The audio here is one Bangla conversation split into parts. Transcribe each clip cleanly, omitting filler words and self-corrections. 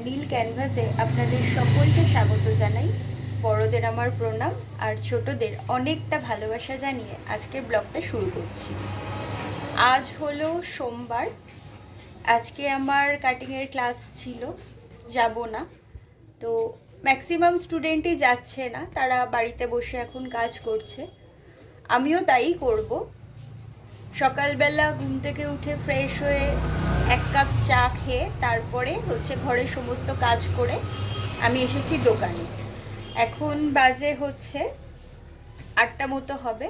নীল ক্যানভাসে আপনাদের সকলকে স্বাগত জানাই। বড়দের আমার প্রণাম আর ছোটদের অনেকটা ভালোবাসা জানিয়ে আজকের ব্লগটা শুরু করছি। আজ হলো সোমবার। আজকে আমার কাটিংয়ের ক্লাস ছিল, যাব না। তো ম্যাক্সিমাম স্টুডেন্টই যাচ্ছে না, তারা বাড়িতে বসে এখন কাজ করছে। আমিও তাই করব। সকালবেলা ঘুম থেকে উঠে ফ্রেশ হয়ে এক কাপ চা খেয়ে তারপরে ঘরের সমস্ত কাজ করে আমি এসেছি দোকানে। এখন বাজে 8টা মতো হবে।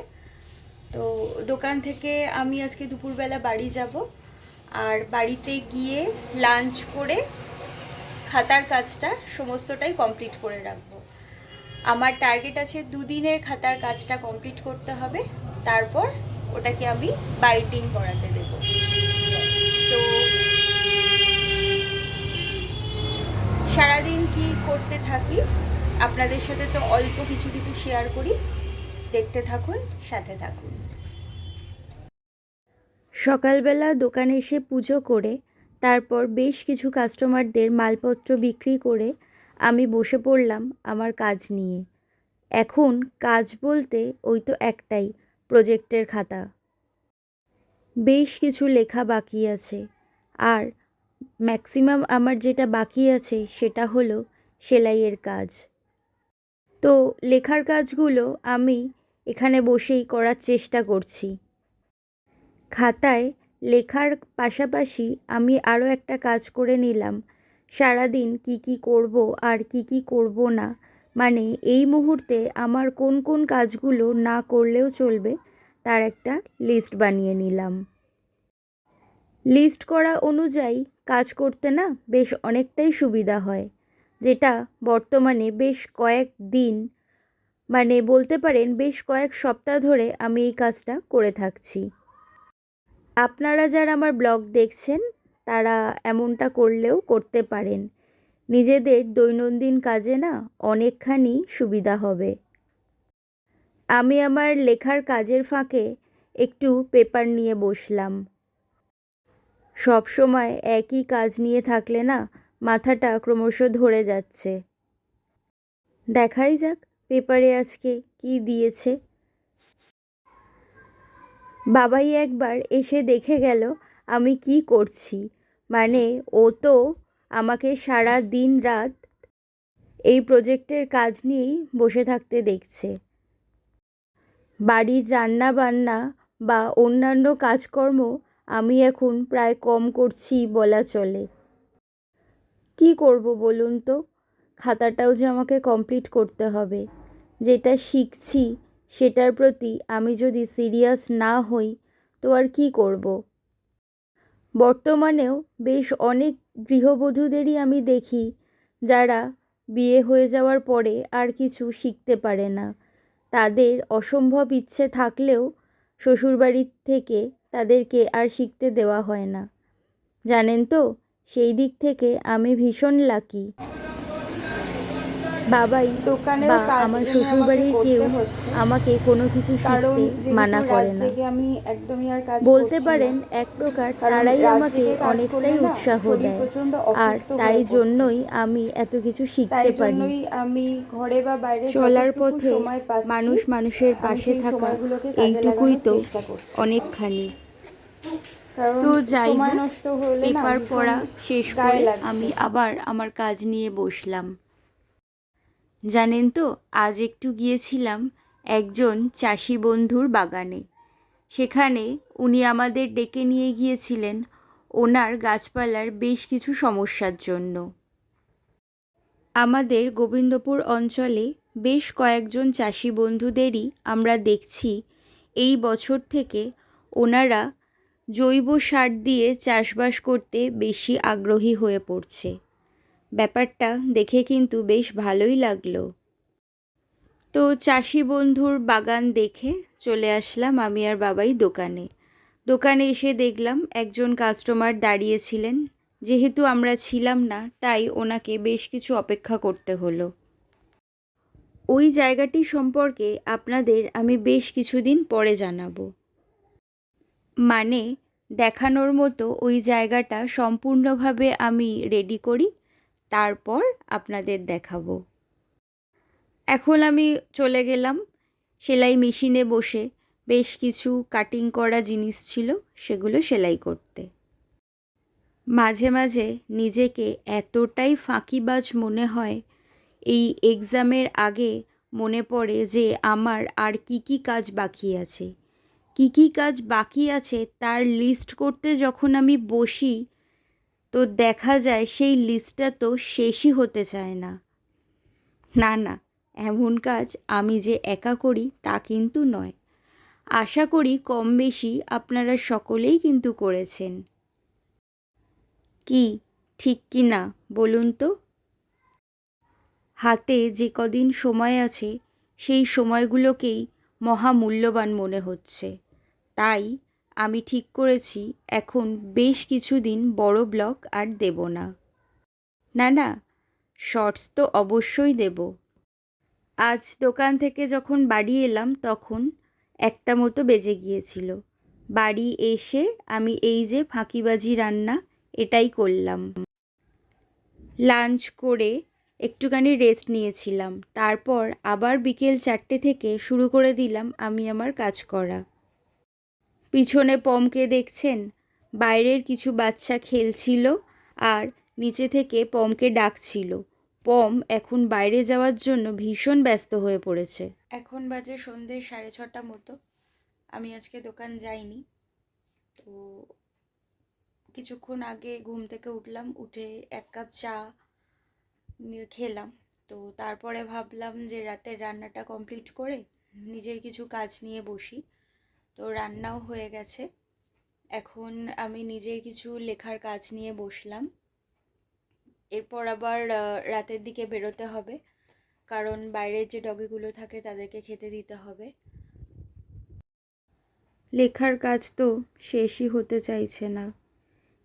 তো দোকান থেকে আমি আজকে দুপুরবেলা বাড়ি যাব, আর বাড়িতে গিয়ে লাঞ্চ করে খাতার কাজটা সমস্তটাই কমপ্লিট করে রাখবো। আমার টার্গেট আছে 2 দিনের খাতার কাজটা কমপ্লিট করতে হবে, তারপর ওটাকে আমি বাইটিং করাতে দেব। তো সারাদিন কি করতে থাকি আপনাদের সাথে তো অল্প কিছু কিছু শেয়ার করি, দেখতে থাকুন, সাথে থাকুন। সকালবেলা দোকানে এসে পুজো করে তারপর বেশ কিছু কাস্টমারদের মালপত্র বিক্রি করে আমি বসে পড়লাম আমার কাজ নিয়ে। এখন কাজ বলতে ওই তো একটাই, প্রজেক্টের খাতা। বেশ কিছু লেখা বাকি আছে, আর ম্যাক্সিমাম আমার যেটা বাকি আছে সেটা হলো সেলাইয়ের কাজ। তো লেখার কাজগুলো আমি এখানে বসেই করার চেষ্টা করছি। খাতায় লেখার পাশাপাশি আমি আরও একটা কাজ করে নিলাম, সারাদিন কি কি করব আর কি কি করব না, মানে এই মুহূর্তে আমার কোন কোন কাজগুলো না করলেও চলবে তার একটা লিস্ট বানিয়ে নিলাম। লিস্ট করা অনুযায়ী কাজ করতে না বেশ অনেকটাই সুবিধা হয়, যেটা বর্তমানে বেশ কয়েকদিন, মানে বলতে পারেন বেশ কয়েক সপ্তাহ ধরে আমি এই কাজটা করে থাকছি। আপনারা যারা আমার ব্লগ দেখছেন তারা এমনটা করলেও করতে পারেন। নিজেদের দৈনন্দিন কাজে না অনেকখানি সুবিধা হবে। আমি আমার লেখার কাজের ফাঁকে একটু পেপার নিয়ে বসলাম। সব সময় একই কাজ নিয়ে থাকলে না মাথাটা ক্রমশ ধরে যাচ্ছে। দেখাই যাক পেপারে আজকে কি দিয়েছে। বাবাই একবার এসে দেখে গেল আমি কি করছি, মানে ও তো আমাকে সারা দিন রাত এই প্রজেক্টের কাজ নিয়েই বসে থাকতে দেখছে। বাড়ির রান্না বান্না বা অন্যান্য কাজকর্ম আমি এখন প্রায় কম করছি বলা চলে। কি করব বলুন তো, খাতাটাও যে আমাকে কমপ্লিট করতে হবে। যেটা শিখছি সেটার প্রতি আমি যদি সিরিয়াস না হই তো আর কি করব। বর্তমানেও বেশ অনেক গৃহবধূদেরই আমি দেখি যারা বিয়ে হয়ে যাওয়ার পরে আর কিছু শিখতে পারে না। তাদের অসম্ভব ইচ্ছে থাকলেও শ্বশুরবাড়ির থেকে তাদেরকে আর শিখতে দেওয়া হয় না। জানেন তো, সেই দিক থেকে আমি ভীষণ লাকি। বাবাই বা আমার শ্বশুরবাড়ির কেউ আমাকে কোনো কিছু শিখতে মানা করে না। বলতে পারেন এক প্রকার তারাই আমাকে অনেকটাই উৎসাহ দেয়, আর তাই জন্যই আমি এত কিছু শিখতে পারি। চলার পথে মানুষ মানুষের পাশে থাকা এইটুকুই তো অনেকখানি। তো যাই হোক, পেপার পড়া শেষ করে আমি আবার আমার কাজ নিয়ে বসলাম। জানেন তো, আজ একটু গিয়েছিলাম একজন চাষি বন্ধুর বাগানে। সেখানে উনি আমাদের ডেকে নিয়ে গিয়েছিলেন ওনার গাছপালার বেশ কিছু সমস্যার জন্য। আমাদের গোবিন্দপুর অঞ্চলে বেশ কয়েকজন চাষি বন্ধুদেরই আমরা দেখছি এই বছর থেকে ওনারা জৈব সার দিয়ে চাষবাস করতে বেশি আগ্রহী হয়ে পড়ছে। ব্যাপারটা দেখে কিন্তু বেশ ভালোই লাগলো। তো চাষি বন্ধুর বাগান দেখে চলে আসলাম আমি আর বাবাই দোকানে। দোকানে এসে দেখলাম একজন কাস্টমার দাঁড়িয়েছিলেন। যেহেতু আমরা ছিলাম না তাই ওনাকে বেশ কিছু অপেক্ষা করতে হলো। ওই জায়গাটি সম্পর্কে আপনাদের আমি বেশ কিছুদিন পরে জানাবো। মানে দেখানোর মতো ওই জায়গাটা সম্পূর্ণভাবে আমি রেডি করি, তারপর আপনাদের দেখাবো। এখন আমি চলে গেলাম সেলাই মেশিনে বসে বেশ কিছু কাটিং করা জিনিস ছিল সেগুলো সেলাই করতে। মাঝে মাঝে নিজেকে এতটাই ফাঁকিবাজ মনে হয়, এই এক্সামের আগে মনে পড়ে যে আমার আর কি কি কাজ বাকি আছে। কি কি কাজ বাকি আছে তার লিস্ট করতে যখন আমি বসি তো দেখা যায় সেই লিস্টটা তো শেষই হতে চায় না। না না, এমন কাজ আমি যে একা করি তা কিন্তু নয়। আশা করি কম বেশি আপনারা সকলেই কিন্তু করেছেন। কি ঠিক কি না বলুন তো? হাতে যে কদিন সময় আছে সেই সময়গুলোকেই মহামূল্যবান মনে হচ্ছে। তাই আমি ঠিক করেছি এখন বেশ কিছুদিন বড় ব্লগ আর দেব না। না না, শর্টস তো অবশ্যই দেব। আজ দোকান থেকে যখন বাড়ি এলাম তখন 1টা মতো বেজে গিয়েছিল। বাড়ি এসে আমি এই যে ফাঁকিবাজি রান্না এটাই করলাম। লাঞ্চ করে একটুখানি রেস্ট নিয়েছিলাম, তারপর আবার বিকেল 4টে থেকে শুরু করে দিলাম আমি আমার কাজ করা। পিছনে পমকে দেখছেন, বাইরের কিছু বাচ্চা খেলছিল আর নিচে থেকে পমকে ডাকছিল। পম এখন বাইরে যাওয়ার জন্য ভীষণ ব্যস্ত হয়ে পড়েছে। এখন বাজে সন্ধ্যে 6:30 মতো। আমি আজকে দোকান যাইনি। তো কিছুক্ষণ আগে ঘুম থেকে উঠলাম, উঠে 1 কাপ চা খেলাম। তো তারপরে ভাবলাম যে রাতের রান্নাটা কমপ্লিট করে নিজের কিছু কাজ নিয়ে বসি। তো রান্নাও হয়ে গেছে। এখন আমি নিজের কিছু লেখার কাজ নিয়ে বসলাম। এরপর আবার রাতের দিকে বেরোতে হবে, কারণ বাইরের যে ডগিগুলো থাকে তাদেরকে খেতে দিতে হবে। লেখার কাজ তো শেষই হতে চাইছে না।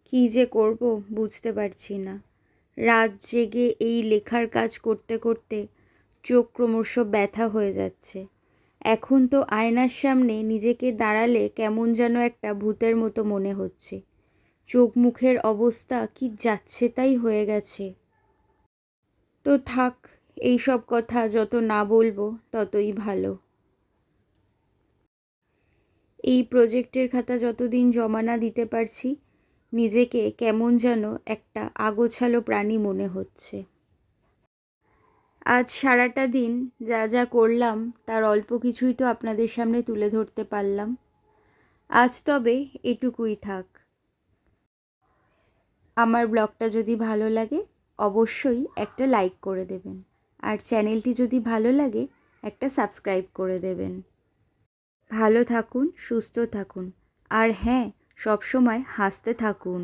কী যে করব বুঝতে পারছি না। রাত জেগে এই লেখার কাজ করতে করতে চোখ ক্রমশ ব্যথা হয়ে যাচ্ছে। এখন তো আয়নার সামনে নিজেকে দাঁড়ালে কেমন যেন একটা ভূতের মতো মনে হচ্ছে। চোখ মুখের অবস্থা কি যাচ্ছে তাই হয়ে গেছে। তো থাক, এই সব কথা যত না বলবো ততই ভালো। এই প্রজেক্টের খাতা যতদিন জমা না দিতে পারছি নিজেকে কেমন যেন একটা আগোছালো প্রাণী মনে হচ্ছে। আজ সারাটা দিন যা যা করলাম তার অল্প কিছুই তো আপনাদের সামনে তুলে ধরতে পারলাম। আজ তবে এটুকুই থাক। আমার ব্লগটা যদি ভালো লাগে অবশ্যই একটা লাইক করে দেবেন, আর চ্যানেলটি যদি ভালো লাগে একটা সাবস্ক্রাইব করে দেবেন। ভালো থাকুন, সুস্থ থাকুন, আর হ্যাঁ, সবসময় হাসতে থাকুন।